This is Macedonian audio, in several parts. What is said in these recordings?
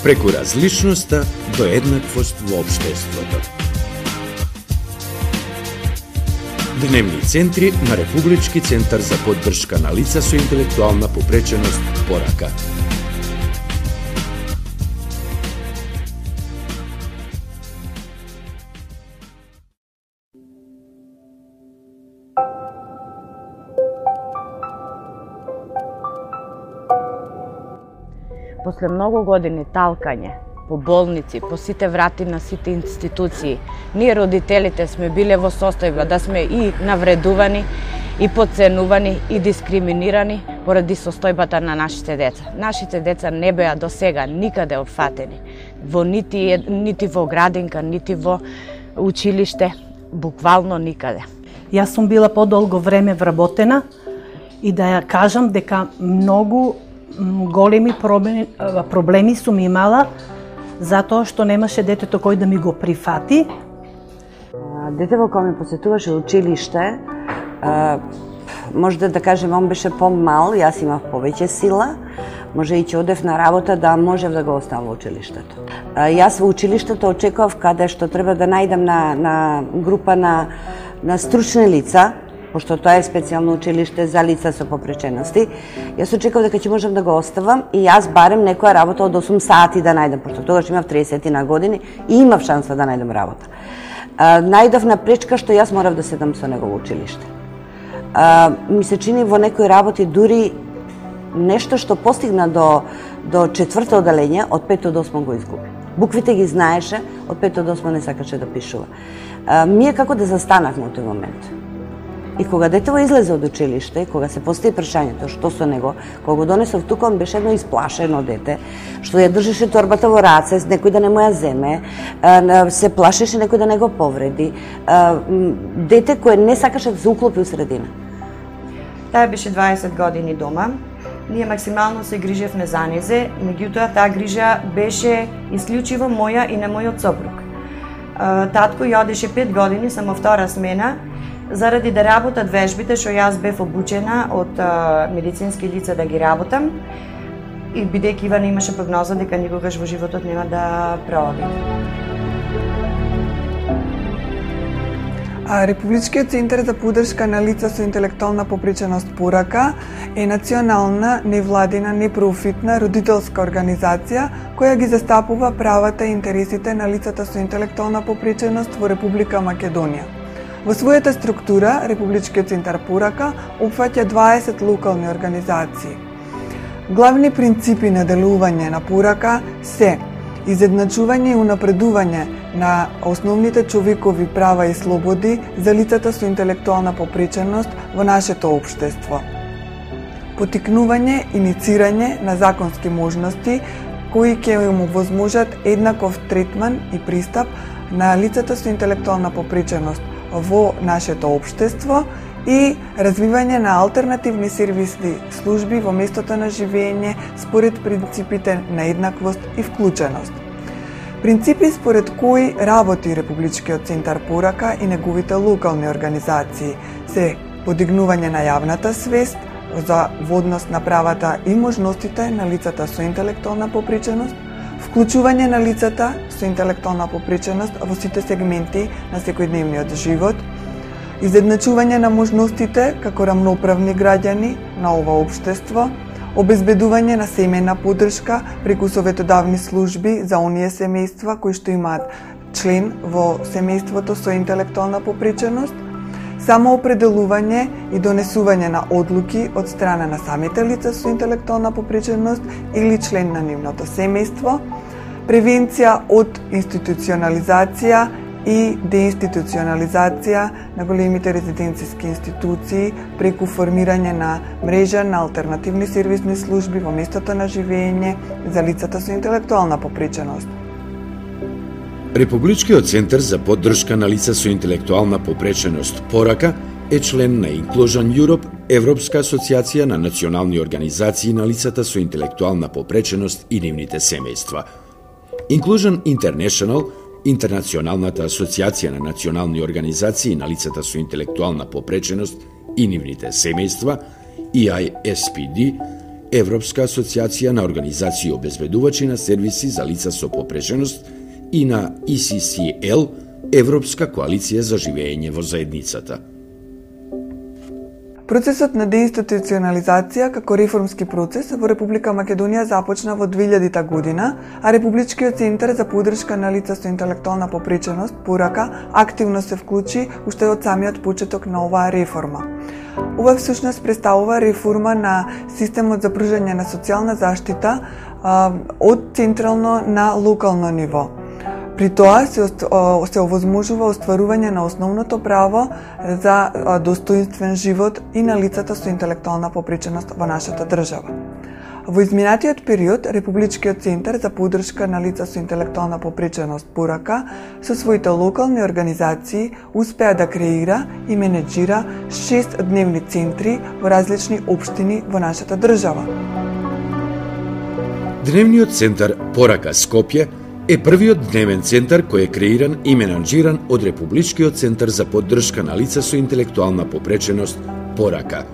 преку различноста до еднаквост во општеството. Дневни центри на Републички центар за поддршка на лица со интелектуална попреченост Порака. После многу години талкање по болници, по сите врати на сите институции, ние родителите сме биле во состојба да сме и навредувани, и подценувани, и дискриминирани поради состојбата на нашите деца. Нашите деца не беа до сега никаде опфатени, нити во градинка, нити во училиште, буквално никаде. Јас сум била подолго време вработена и да ја кажам дека многу големи проблеми сум имала затоа што немаше детето кој да ми го прифати. Детево кога ме посетуваше училиште, може да кажем, он беше помал, јас имав повеќе сила, може и ќе одев на работа да можев да го оставам во училиштето. Јас во училиштето очекував каде што треба да најдам на група на стручни лица, пошто тоа е специјално училиште за лица со попречености. Јас очекував дека ќе можам да го оставам и јас барем некоја работа од 8 сати да најдам, пошто тогаш имав 30 на години и имав шанса да најдам работа. Најдов на пречка што јас морав да седам со него во училиште. Ми се чини во некои работи дури нешто што постигна до четврто оделење, од 5 до 8 го изгуби. Буквите ги знаеше, од 5 до 8 не сакаше да пишува. Ние како да застанавме во тој момент. И кога детево излезе од училиште, кога се постави прашањето што со него, кога го донесов тука, он беше едно исплашено дете, што ја држеше торбата во раце, некој да не му ја земе, се плашеше некој да не го повреди. Дете кое не сакаше да се уклопи у средина. Таа беше 20 години дома. Ние максимално се грижевме за незе, меѓутоа таа грижа беше исклучиво моја и на мојот сопруг. Татко ја одеше 5 години само втора смена, заради да работат вежбите што јас бев обучена од медицински лица да ги работам и бидејќи Ивана имаше прогноза дека никогаш во животот нема да прооди. Републичкиот центар за поддршка на лица со интелектуална попреченост Порака е национална, невладина, непрофитна родителска организација која ги застапува правата и интересите на лицата со интелектуална попреченост во Република Македонија. Во својата структура, Републичкиот центар Порака опфаќа 20 локални организации. Главни принципи на делување на Порака се изедначување и унапредување на основните човекови права и слободи за лицата со интелектуална попреченост во нашето општество. Потикнување, иницирање на законски можности кои ќе му возможат еднаков третман и пристап на лицата со интелектуална попреченост во нашето општество и развивање на алтернативни сервисни служби во местото на живење според принципите на еднаквост и вклученост. Принципи според кои работи Републичкиот центар Порака и неговите локални организации се подигнување на јавната свест за однос на правата и можностите на лицата со интелектуална попреченост, вклучување на лицата со интелектуална попреченост во сите сегменти на секојдневниот живот, изедначување на можностите како рамноправни граѓани на ова општество, обезбедување на семејна поддршка преку советодавни служби за оние семејства кои што имаат член во семејството со интелектуална попреченост, самоопределување и донесување на одлуки од страна на самите лица со интелектуална попреченост или член на нивното семејство, превенција од институционализација и деинституционализација на големите резиденциски институции преку формирање на мрежа на алтернативни сервисни служби во местото на живење за лицата со интелектуална попреченост. Републичкиот центар за поддршка на лица со интелектуална попреченост Порака е член на Inclusion Europe, Европска асоциација на национални организации на лицата со интелектуална попреченост и нивните семејства. Inclusion International, Интернационалната асоциација на национални организации на лицата со интелектуална попреченост и нивните семејства, EISPD, Европска асоциација на организации обезбедувачи на сервиси за лица со попреченост и на ECCL, Европска коалиција за живење во заедницата. Процесот на деинституционализација како реформски процес во Република Македонија започна во 2000 година, а Републичкиот центар за поддршка на лица со интелектуална попреченост, Порака, активно се вклучи уште од самиот почеток на оваа реформа. Ова всушност представува реформа на системот за пружање на социјална заштита од централно на локално ниво. При тоа се овозможува остварување на основното право за достоинствен живот и на лицата со интелектуална попреченост во нашата држава. Во изминатиот период, Републичкиот центар за поддршка на лица со интелектуална попреченост Порака со своите локални организации успеа да креира и менеджира 6 дневни центри во различни општини во нашата држава. Дневниот центар Порака Скопје е првиот дневен центар кој е креиран и менаџиран од Републичкиот центар за поддршка на лица со интелектуална попреченост Порака.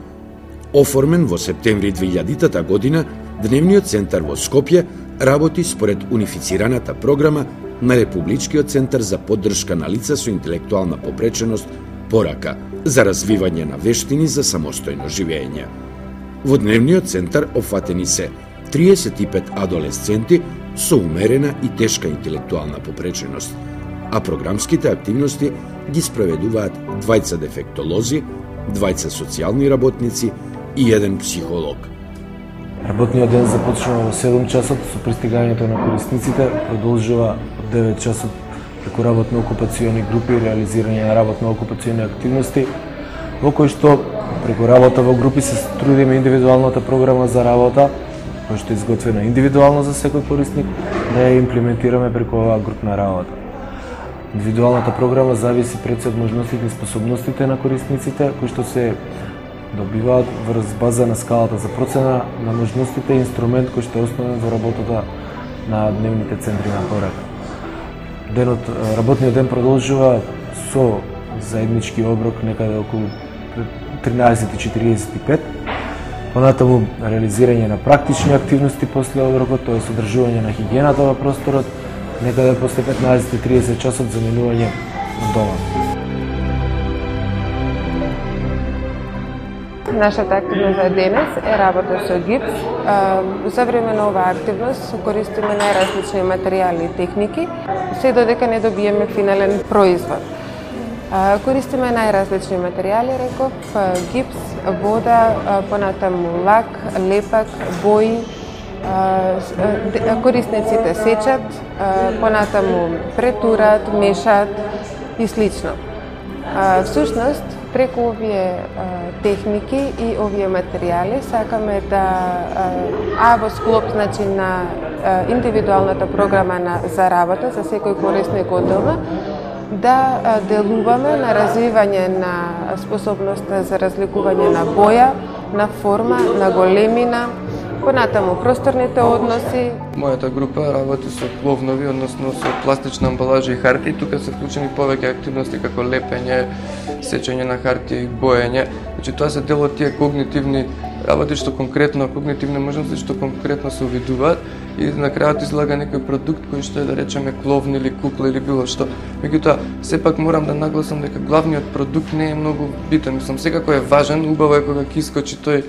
Оформен во септември 2000 година, Дневниот центар во Скопје работи според унифицираната програма на Републичкиот центар за поддршка на лица со интелектуална попреченост Порака за развивање на вештини за самостојно живење. Во Дневниот центар опфатени се 35 адолесценти со умерена и тешка интелектуална попреченост, а програмските активности ги спроведуваат 2 дефектолози, 2 социјални работници и 1 психолог. Работниот ден започнува во 7 часот со пристигањето на корисниците, продолжува од 9 часот преку работно-окупациони групи и реализирање на работно-окупациони активности, во кои што преку работа во групи се трудиме индивидуалната програма за работа, која што е изготвена индивидуално за секој корисник, да ја имплементираме преку оваа групна работа. Индивидуалната програма зависи пред се од можностите и способностите на корисниците, кои што се добиваат врз база на скалата за процена на можностите и инструмент кој што е основен во работата на дневните центри на Порака. Работниот ден продолжува со заеднички оброк некаде околу 13:45. Понатаму реализирање на практични активности после оброкот, тоа е содржување на хигиената во просторот, некаде после 15:30 часот заминување од дома. Нашата активност за денес е работа со гипс. За време на оваа активност користиме најразлични материјали и техники, се додека не добиеме финален производ. Користиме најразлични материјали, реков, гипс, вода, понатаму лак, лепак, бои. Корисниците сечат, понатаму претурат, мешат и слично. Всушност, преку овие техники и овие материјали сакаме да во склоп на индивидуалната програма за работа за секој корисник отделно, да делуваме на развивање на способноста за разликување на боја, на форма, на големина, понатаму просторните односи. Мојата група работи со пловнови, односно со пластична амбалажа и хартија. Тука се вклучени повеќе активности како лепење, сечење на хартија и боење. Значи тоа се дел од тие когнитивни работи што конкретно когнитивни можности што конкретно се увидуваат и на крајот излага некој продукт кој што е, да речеме, кловни или кукла или било што. Меѓутоа, сепак морам да нагласам дека главниот продукт не е многу битен. Мислам, секако е важен, убаво е кога ќе искочи тој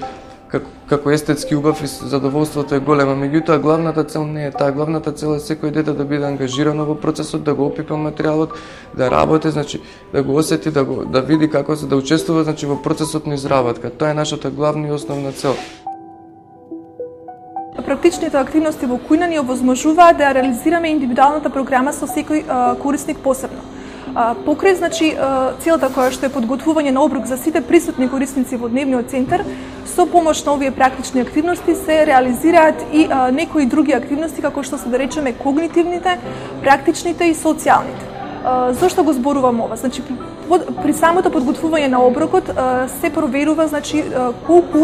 како естетски убав и задоволството е големо, меѓутоа главната цел не е таа. Главната цел е секој дете да биде ангажирано во процесот, да го опипа материјалот, да работи, значи да го осети, да види како се да учествува, значи во процесот на изработка. Тоа е нашата главна и основна цел. Практичните активности во кујна ни овозможуваат да реализираме индивидуалната програма со секој корисник посебно. Покрај, значи, целата која што е подготвување на оброк за сите присутни корисници во дневниот центар, со помош на овие практични активности се реализираат и некои други активности, како што се, да речеме, когнитивните, практичните и социјалните. Зошто го зборувам ова? Значи, при самото подготвување на оброкот се проверува, значи, колку